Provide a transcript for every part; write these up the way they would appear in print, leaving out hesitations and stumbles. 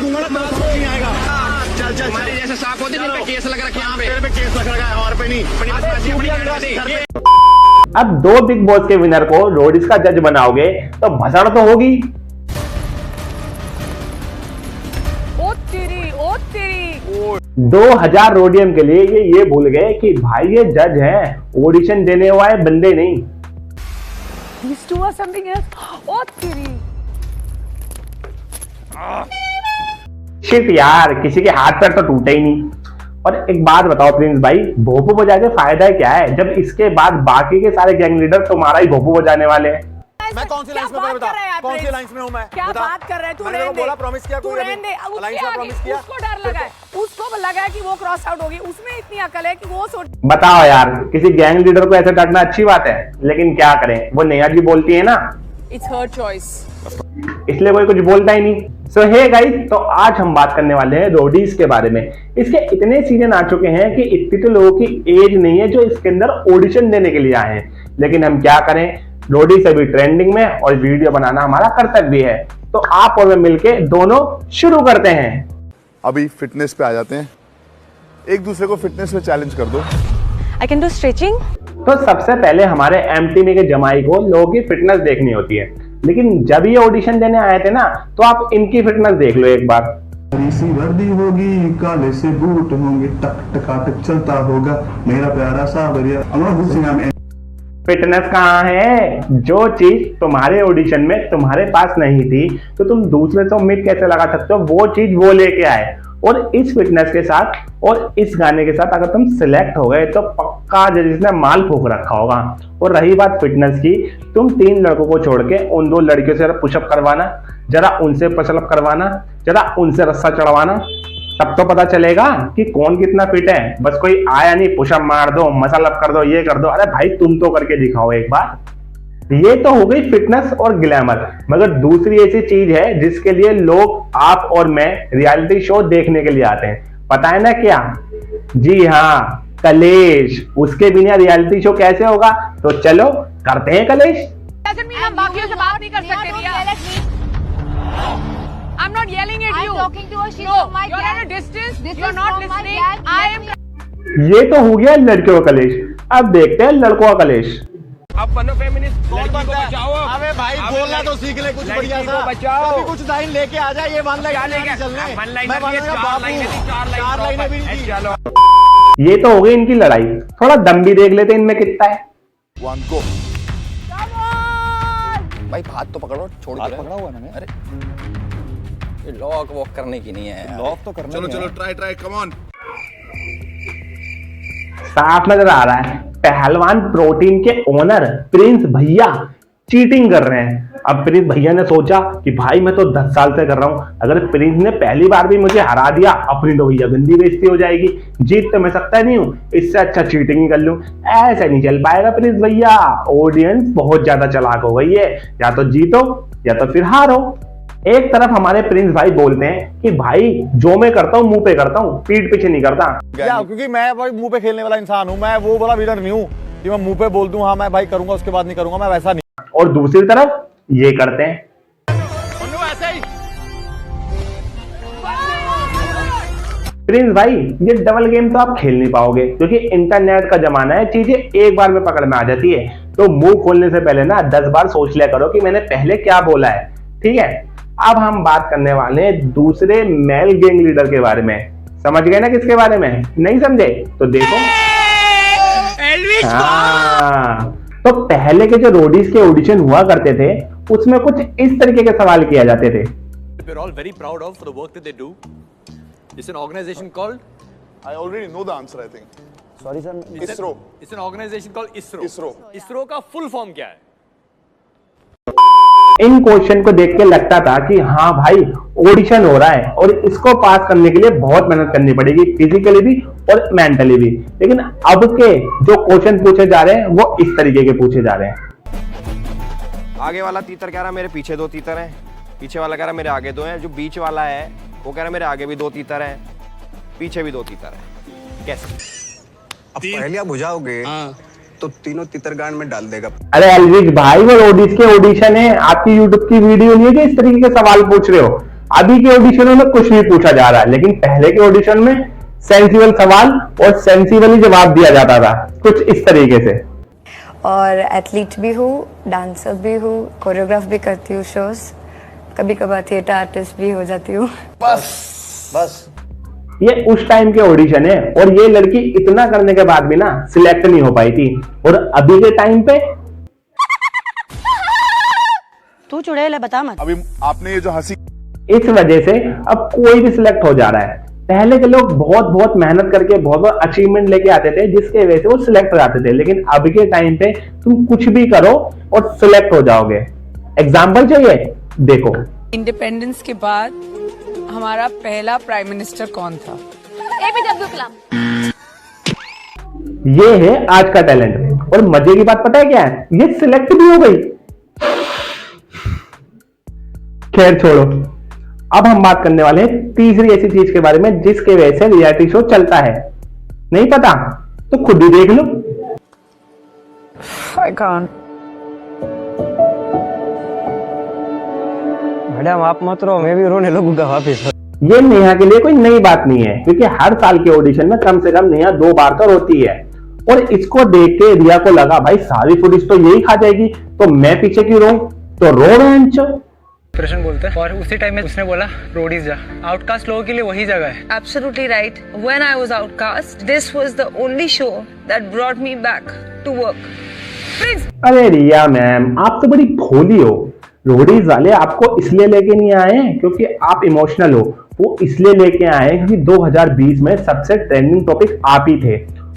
दूंगा ना, तेरा समझ नहीं आएगा। चल चल हमारे जैसे सांप होते हैं जिन पे केस लग रखे हैं, तेरे पे केस लग रखा है, हमारे पे नहीं। अब 2 बिग बॉस के विनर को रोडीज का जज बनाओगे तो भसड़ तो होगी। ओ तेरी 2000 रोडियम के लिए ये भूल गए कि भाई ये जज है, ऑडिशन देने वाले बंदे नहीं। These two are something else. ओ तेरी शिट यार, किसी के हाथ पैर तो टूटे ही नहीं। और एक बात बताओ प्रिंस भाई, भोपू बजा के फायदा क्या है जब इसके बाद बाकी के सारे गैंग लीडर तुम्हारा ही भोपू बजाने वाले हैं। मैं कौन सी लाइंस में बता, कौन सी लाइंस में हूं मैं? क्या बात कर रहा है तू? मैंने बोला प्रॉमिस किया, तू रहने दे। उसको डर लगा है, उसको लगा है कि वो क्रॉस आउट होगी, उसमें इतनी अकल है कि वो सोच। बताओ यार, किसी गैंग लीडर को ऐसे डांटना अच्छी बात है, लेकिन क्या करें, वो नेहा जी बोलती है ना, इट्स हर चॉइस, इसलिए कोई कुछ बोलता ही नहीं। सो हे गाइस, तो आज हम बात करने वाले हैं रोडीज के बारे में। इसके इतने सीजन आ चुके हैं कि इतनी तो लोगों की एज नहीं है जो इसके अंदर ऑडिशन देने के लिए आए हैं, लेकिन हम क्या करें, रोडीज अभी ट्रेंडिंग में और वीडियो बनाना हमारा कर्तव्य है। तो आप और मैं मिलके दोनों शुरू करते हैं। अभी फिटनेस पे आ जाते हैं, एक दूसरे को फिटनेस पे चैलेंज कर दो। I can do stretching. तो सबसे पहले हमारे एमटीवी के जमाई को लोगों की फिटनेस देखनी होती है, लेकिन जब ये ऑडिशन देने आए थे ना, तो आप इनकी फिटनेस देख लो एक बार। सी वर्दी होगी, काले से बूट होंगे, टक टकाटक चलता होगा मेरा प्यारा सावरिया। फिटनेस कहाँ है? जो चीज तुम्हारे ऑडिशन में तुम्हारे पास नहीं थी तो तुम दूसरे से उम्मीद कैसे लगा सकते हो वो चीज वो लेके आए। और इस फिटनेस के साथ और इस गाने के साथ अगर तुम सिलेक्ट हो गए तो पक्का जिसने माल फूक रखा होगा। और रही बात फिटनेस की, तुम 3 लड़कों को छोड़ के उन 2 लड़कियों से पुशअप करवाना, जरा उनसे पुशअप करवाना, जरा उनसे रस्सा चढ़वाना, तब तो पता चलेगा कि कौन कितना फिट है। बस कोई आया नहीं, पुशअप मार दो, मसल अप कर दो, ये कर दो, अरे भाई तुम तो करके दिखाओ एक बार। ये तो हो गई फिटनेस और ग्लैमर, मगर दूसरी ऐसी चीज है जिसके लिए लोग आप और मैं रियलिटी शो देखने के लिए आते हैं, पता है ना क्या? जी हाँ, कलेश। उसके बिना रियलिटी शो कैसे होगा? तो चलो करते हैं कलेश। हम बाकियों से बात नहीं कर सकते। I'm not yelling at you. I'm talking to her. She's No, from my you're gang. at a distance. This You're is not from my listening. gang. I am. ये तो हो गया लड़कियों का कलेश, अब देखते हैं लड़कों का कलेश। अब बनो फेमिनिस्ट, कौन लड़की को बनता है? बचाओ। अबे भाई बोलना तो सीख ले कुछ लड़की बढ़िया को सा, बचाओ। कभी कुछ लाइन लेके आ जाए। ये वन लाइन क्या लेके? चलने, वन लाइन मैं नहीं, बनूंगा 4 बापू। लाइनें थी, 4 4 लाइनें भी नहीं थी। चलो ये तो हो गई इनकी लड़ाई, थोड़ा दम भी देख लेते इनमें कितना है। वन को भाई हाथ तो पकड़ो, छोड़ के पकड़ा हुआ मैंने। अरे ये लॉक वॉक करने की नहीं है, लॉक तो करना चलो ही चलो, है। Try come on. साफ नजर आ रहा है पहलवान प्रोटीन के ओनर प्रिंस भैया चीटिंग कर रहे हैं। अब प्रिंस भैया ने सोचा कि भाई मैं तो 10 साल से कर रहा हूं, अगर प्रिंस ने पहली बार भी मुझे हरा दिया, अपनी तो भैया गंदी बेइज्जती हो जाएगी, जीत तो मैं सकता नहीं हूं, इससे अच्छा चीटिंग ही कर लूं। ऐसे नहीं चल पाएगा प्रिंस भैया, ऑडियंस बहुत ज्यादा चालाक हो गई है, या तो जीतो या तो फिर हारो। एक तरफ हमारे प्रिंस भाई बोलते हैं कि भाई जो मैं करता हूँ मुंह पे करता हूँ, पीठ पीछे नहीं करता। क्या? क्योंकि मैं भाई मुंह पे खेलने वाला इंसान हूँ, मैं वो वाला विनर नहीं हूँ कि मैं मुंह पे बोल दूं हाँ मैं भाई करूंगा उसके बाद नहीं करूंगा, मैं वैसा नहीं। और दूसरी तरफ ये करते हैं। प्रिंस भाई, ये डबल गेम तो आप खेल नहीं पाओगे क्योंकि इंटरनेट का जमाना है, चीजें एक बार में पकड़ में आ जाती है। तो मुंह खोलने से पहले ना 10 बार सोच लिया करो कि मैंने पहले क्या बोला है, ठीक है? अब हम बात करने वाले हैं दूसरे मेल गैंग लीडर के बारे में। समझ गए ना किसके बारे में? नहीं समझे तो देखो। हाँ, तो पहले के जो रोडीज के ऑडिशन हुआ करते थे उसमें कुछ इस तरीके के सवाल किए जाते थे। We're all very proud of for the work that they do. It's an organization called. I already know the answer, I think. Sorry sir, ISRO. It's an organization called ISRO. ISRO. ISRO का full form क्या है? इन question को देख के लगता था कि हाँ भाई ऑडिशन हो रहा है और इसको पास करने के लिए बहुत मेहनत करनी पड़ेगी, फिजिकली भी और मेंटली भी। लेकिन अब के जो क्वेश्चन पूछे जा रहे हैं वो इस तरीके के पूछे जा रहे हैं। आगे वाला तीतर कह रहा मेरे पीछे 2 तीतर हैं, पीछे वाला कह रहा मेरे आगे 2 हैं, जो बीच वाला है वो कह रहा मेरे आगे भी 2 तीतर हैं, पीछे भी 2 तीतर हैं। कैसे? अब पहले आप बुझाओगे तो तीनों तितरगान में डाल देगा। अरे अलविज भाई, वो रोडीज के ऑडिशन है, आपकी यूट्यूब की वीडियो नहीं है कि इस तरीके के सवाल पूछ रहे हो। अभी के ऑडिशनों में कुछ नहीं पूछा जा रहा है, लेकिन पहले के ऑडिशन में सेंसिबल सवाल और सेंसिबली जवाब दिया जाता था, कुछ इस तरीके से। और एथलीट भी हूँ, डांसर भी हूँ, कोरियोग्राफ भी करती हूँ शोज, कभी कभार थिएटर आर्टिस्ट भी हो जाती हूँ। बस ये उस टाइम के ऑडिशन है, और ये लड़की इतना करने के बाद भी ना सिलेक्ट नहीं हो पाई थी। और अभी के टाइम पे तू चुड़ैल है, बता मत। अभी आपने ये जो हंसी, इस वजह से अब कोई भी सिलेक्ट हो जा रहा है। पहले के लोग बहुत बहुत मेहनत करके बहुत बहुत अचीवमेंट लेके आते थे, जिसके वजह से वो सिलेक्ट हो जाते थे, लेकिन अब के टाइम पे तुम कुछ भी करो और सिलेक्ट हो जाओगे। एग्जाम्पल चाहिए, देखो इंडिपेंडेंस के बाद हमारा पहला प्राइम मिनिस्टर कौन था? एपीजे अब्दुल कलाम। ये है आज का टैलेंट। और मजे की बात पता है क्या है, ये सिलेक्ट भी हो गई। खैर छोड़ो, अब हम बात करने वाले हैं तीसरी ऐसी चीज के बारे में जिसके वजह से रियलिटी शो चलता है। नहीं पता तो खुद ही देख लो। I can't. मैडम आप मत रो, मैं भी रोने लगूंगा वापिस। ये नेहा के लिए कोई नई बात नहीं है, क्योंकि हर साल के ऑडिशन में कम से कम नेहा 2 बार तो रोती है। और इसको देख के रिया को लगा भाई सारी फुटेज तो यही खा जाएगी, तो मैं पीछे क्यों रहूं, तो रो बेंचो। प्रश्न बोलते हैं, और उसी टाइम में उसने बोला रोडीज जा, आउटकास्ट लोगों के लिए वही जगह है। Absolutely right. When I was outcast, this was the only show that brought me back to work. Prince. अरे रिया मैम, आप तो बड़ी भोली हो। रोडीज वाले आपको इसलिए लेके नहीं आए हैं क्योंकि आप इमोशनल हो, वो इसलिए लेके आए हैं क्योंकि 2020 में सबसे ट्रेंडिंग टॉपिक आप ही थे,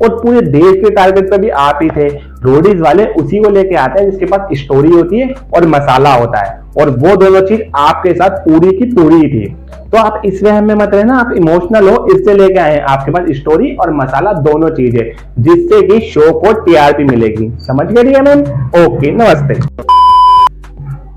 और पूरे देश के टारगेट पे भी आप ही थे। रोडीज वाले उसी को लेके आते हैं जिसके पास स्टोरी होती है और मसाला होता है, और वो दोनों चीज आपके साथ पूरी की पूरी थी। तो आप इस वहम में मत रहना, आप इमोशनल हो इससे लेके आए हैं। आपके पास स्टोरी और मसाला दोनों चीज है, जिससे कि शो को टीआरपी मिलेगी। समझ गए मैम? ओके, नमस्ते।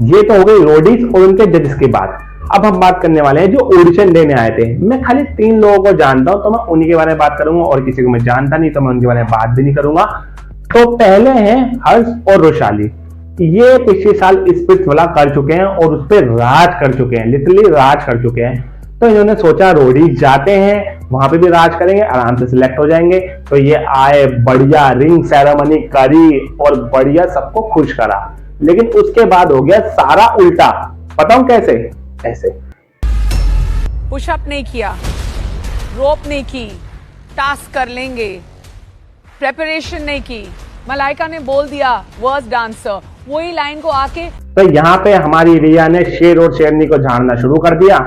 ये तो हो गई रोडीज और उनके जजेस की बात। अब हम बात करने वाले हैं जो ऑडिशन देने आए थे। मैं खाली 3 लोगों को जानता हूं, तो मैं उन्हीं के बारे में बात करूंगा, और किसी को मैं जानता नहीं तो मैं उनके बारे में बात भी नहीं करूंगा। तो पहले हैं हर्ष और रोशाली। ये पिछले साल स्पिरिट्स वाला कर चुके हैं और उस पर राज कर चुके हैं, लिटरली राज कर चुके हैं। तो इन्होंने सोचा रोडीज जाते हैं, वहां पे भी राज करेंगे, आराम से सिलेक्ट हो जाएंगे। तो ये आए, बढ़िया रिंग सेरेमनी करी और बढ़िया सबको खुश करा। लेकिन उसके बाद हो गया सारा उल्टा। बताऊं कैसे? ऐसे पुशअप नहीं किया, रोप नहीं की, टास्क कर लेंगे, प्रेपरेशन नहीं की। मलाइका ने बोल दिया वर्स्ट डांसर, वही लाइन को आके तो यहाँ पे हमारी रिया ने शेर और शेरनी को झाड़ना शुरू कर दिया,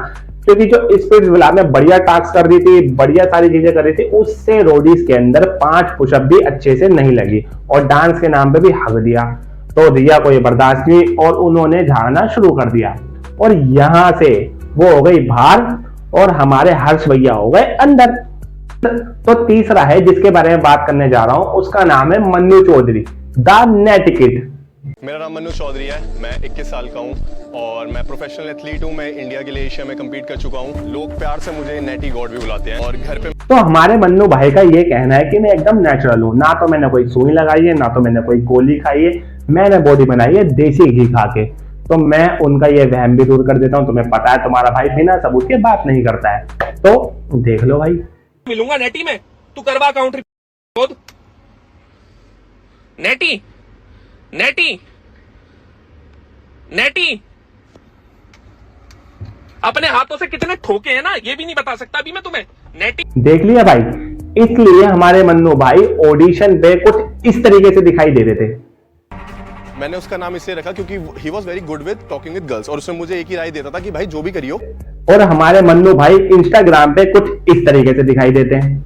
क्योंकि जो स्पिरिट विला में बढ़िया टास्क कर रही थी, बढ़िया सारी चीजें कर रही थी, उससे रोडीज के अंदर 5 पुशअप भी अच्छे से नहीं लगी और डांस के नाम पे भी हक दिया। तो रिया को ये बर्दाश्त नहीं और उन्होंने झाड़ना शुरू कर दिया, और यहां से वो हो गई बाहर और हमारे हर्ष भैया हो गए अंदर। तो तीसरा है जिसके बारे में बात करने जा रहा हूं, उसका नाम है Mannu Chaudhary, the net kid. मेरा नाम मन्नू चौधरी है, मैं 21 साल का हूं और मैं प्रोफेशनल एथलीट हूं। मैं इंडिया के लिए एशिया में कम्पीट कर चुका हूं। लोग प्यार से मुझे नेटी गॉड भी बुलाते हैं। और घर पे तो हमारे मन्नू भाई का ये कहना है कि मैं एकदम नेचुरल हूँ, ना तो मैंने कोई सुई लगाई है, ना तो मैंने कोई गोली खाई है, मैंने बॉडी बनाई है देसी घी खा के। तो मैं उनका ये वहम भी दूर कर देता हूँ। तुम्हें पता है तुम्हारा भाई बिना सबूत के बात नहीं करता है, तो देख लो भाई। मिलूंगा नेटी में, तू करवा काउंट्री खुद। नेटी नेटी नेटी अपने हाथों से कितने ठोके हैं ना, ये भी नहीं बता सकता अभी मैं तुम्हें। नेटी देख लिया भाई, इसलिए हमारे मन्नू भाई ऑडिशन पे कुछ इस तरीके से दिखाई दे रहे थे। मैंने उसका नाम इसलिए रखा क्योंकि he was very good with talking with girls, और उसने मुझे एक ही राय देता था कि भाई जो भी करियो। और हमारे मन्नू भाई इंस्टाग्राम पे कुछ इस तरीके से दिखाई देते हैं।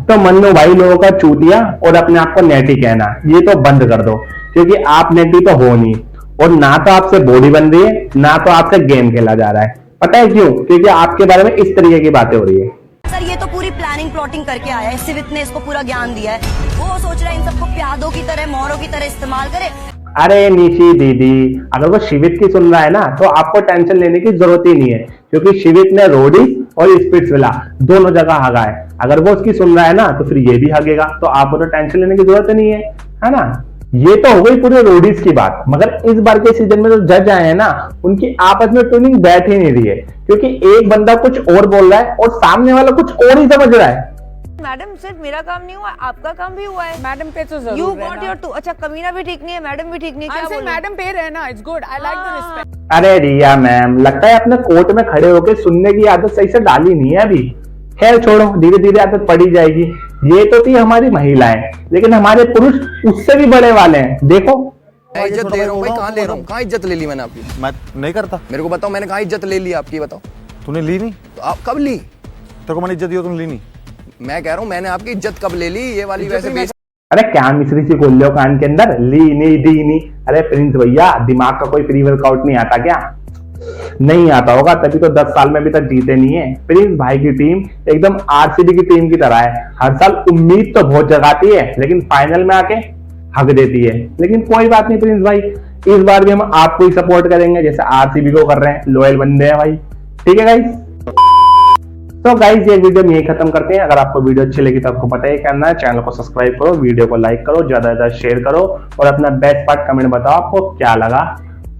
तो मन्नू भाई लोगों का चूतिया और अपने आप को नेटी कहना ये तो बंद कर दो, क्योंकि आप नेटी तो हो नहीं, और ना तो आपसे बॉडी बन रही है, ना तो आपसे गेम खेला जा रहा है। पता है क्यों? क्योंकि आपके बारे में इस तरीके की बातें हो रही है। सर ये तो पूरी प्लानिंग प्लॉटिंग करके आया है, सिवित ने इसको पूरा ज्ञान दिया है। वो सोच रहा है इन सबको प्यादों की तरह, मोहरों की तरह इस्तेमाल करे। अरे निशी दीदी, अगर वो शिवित की सुन रहा है ना तो आपको टेंशन लेने की जरूरत ही नहीं है, क्योंकि शिवित ने रोडीज और स्पिरिट्स विला दोनों जगह हगा है। अगर वो उसकी सुन रहा है ना तो फिर ये भी हगेगा, तो आपको तो टेंशन लेने की जरूरत नहीं है ना। ये तो हो गई पूरे रोडीज की बात, मगर इस बार के सीजन में जो जज आए हैं ना, उनकी आपस में ट्यूनिंग बैठ ही नहीं रही है, क्योंकि एक बंदा कुछ और बोल रहा है और सामने वाला कुछ और ही समझ रहा है। मैडम सिर्फ मेरा काम नहीं हुआ, आपका काम भी हुआ है। मैडम पे तो जरूर यू गॉट योर टू। अच्छा, कमीना भी ठीक नहीं है, मैडम भी ठीक नहीं है, क्या बोलूं? मैडम पे रहना, it's good, I like the respect. अरे रिया मैम, लगता है अपने कोर्ट में खड़े होकर सुनने की आदत सही से डाली नहीं है अभी। खैर छोड़ो, धीरे धीरे आदत पड़ी जाएगी। ये तो थी हमारी महिलाएं, लेकिन हमारे पुरुष उससे भी बड़े वाले हैं। देखो इज्जत दे रहा हूँ भाई, कहाँ ले रहा हूँ? कहाँ इज्जत ले ली मैंने आपकी? मैं नहीं करता। मेरे को बताओ, मैंने कहाँ इज्जत ले ली आपकी? बताओ। तूने ली नहीं? तो आप कब ली? तेरे को मैंने इज्जत दी हो, तुमने ली नहीं। मैं कह रहा हूँ मैंने आपकी इज्जत कब ले ली? ये वाली वैसे बेच। अरे क्या मिश्री सी खोल लो कान के अंदर, ली नहीं दी नहीं। अरे प्रिंस भैया, दिमाग का कोई फ्री वर्कआउट नहीं आता क्या? नहीं आता होगा, तभी तो 10 साल में अभी तक जीते नहीं है। प्रिंस भाई की टीम एकदम आरसीबी की टीम की तरह है, हर साल उम्मीद तो बहुत जगाती है, लेकिन फाइनल में आके हक देती है। लेकिन कोई बात नहीं प्रिंस भाई, इस बार भी हम आपको ही सपोर्ट करेंगे जैसे आरसीबी को कर रहे हैं। लॉयल बंदे हैं भाई, ठीक है गाइस। तो गाइस, ये वीडियो में यही खत्म करते हैं। अगर आपको वीडियो अच्छी लगी तो आपको पता ही करना है, चैनल को सब्सक्राइब करो, वीडियो को लाइक करो, ज्यादा से ज्यादा शेयर करो और अपना बेस्ट पार्ट कमेंट बताओ आपको क्या लगा।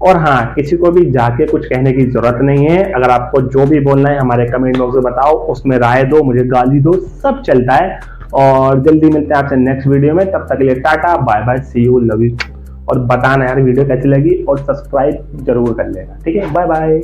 और हाँ, किसी को भी जाके कुछ कहने की जरूरत नहीं है। अगर आपको जो भी बोलना है हमारे कमेंट बॉक्स में बताओ, उसमें राय दो, मुझे गाली दो, सब चलता है। और जल्दी मिलते हैं आपसे नेक्स्ट वीडियो में, तब तक के लिए tata bye bye, see you, love you. और बताना यार वीडियो कैसी लगी और सब्सक्राइब जरूर कर लेना, ठीक है? Bye bye.